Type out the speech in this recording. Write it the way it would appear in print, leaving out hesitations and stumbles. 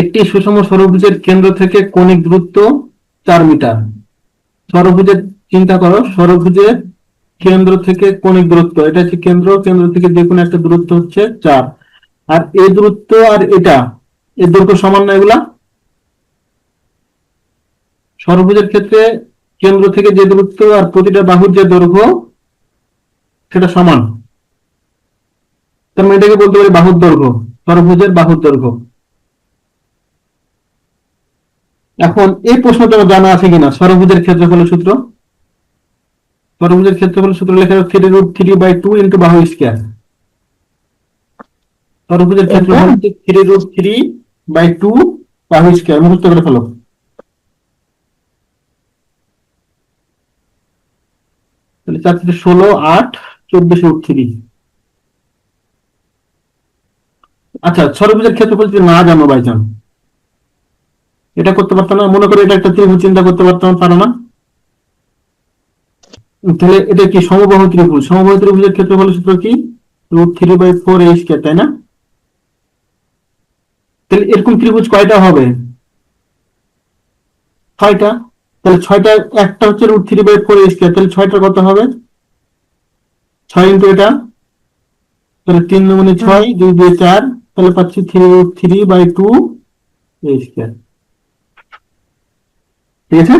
একটি সুষম ষড়ভুজের কেন্দ্র থেকে কৌণিক দূরত্ব 4 মিটার। ষড়ভুজের চিন্তা করো, ষড়ভুজের কেন্দ্র থেকে কৌণিক দূরত্ব, এটা হচ্ছে কেন্দ্র, কেন্দ্র থেকে যে কোনো একটা দূরত্ব হচ্ছে 4, আর এই দূরত্ব আর এটা এর দৈর্ঘ্য সমান না? এগুলা ষড়ভুজের ক্ষেত্রে কেন্দ্র থেকে যে দূরত্ব আর প্রতিটা বাহুর যে দৈর্ঘ্য সেটা সমান, তার মানে এটাকে বলতে পারি বাহুর দৈর্ঘ্য, ষড়ভুজের বাহুর দৈর্ঘ্য। এখন এই প্রশ্নটা জানা আছে কিনা, ষড়ভুজের ক্ষেত্রফলের সূত্র? ষড়ভুজের ক্ষেত্রফলের সূত্র লেখা হচ্ছে 3√3/2 ইন্টু বাহু স্কয়ার। ষড়ভুজের ক্ষেত্রফল হচ্ছে 3√3/2 বাহু স্কয়ার, মুখস্থ করে ফেলো। তাহলে 4 থেকে 16, 8, 14√3। আচ্ছা, ষড়ভুজের ক্ষেত্রফল যদি না জানো বাই চান্স, এটা করতে পারতাম না? মনে করো এটা একটা ত্রিভুজ, চিন্তা করতে পারতাম, পারো না? তাহলে এটা কি সমবাহু ত্রিভুজ? সমবাহু ত্রিভুজের ক্ষেত্রফলের সূত্র কি? √3/4a², তাই না? তাহলে এরকম ত্রিভুজ কয়টা হবে? 6টা। তাহলে 6টা, একটা হচ্ছে √3/4a², তাহলে 6টা কত হবে? 6 ইন্টু এটা, তাহলে 3 দুগুণে 6, 2 দিয়ে 4, তাহলে পাচ্ছি 3√3/2a²। ঠিক আছে?